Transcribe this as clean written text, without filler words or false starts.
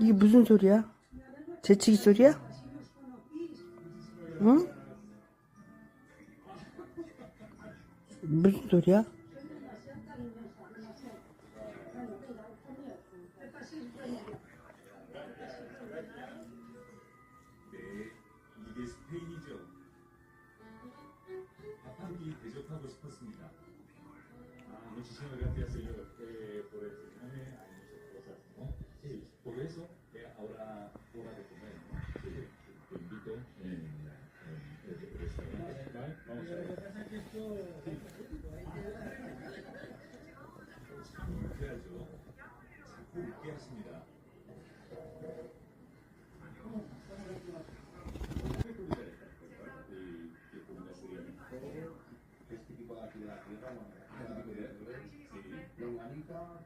이게 무슨 소리야? 재치기 소리야? 응? 무슨 소리야? 네, 이게 스페인이죠. 밥 한 끼 대접하고 싶었습니다. Muchísimas gracias, señor, por enseñarme a muchas cosas, ¿no? Sí, por eso ahora hora de comer, ¿no? Sí, te invito en el restaurante, ¿vale? Vamos a ver. 해야죠. 자꾸 웃게 하십니다. Este tipo de actividad, sí, longaniza,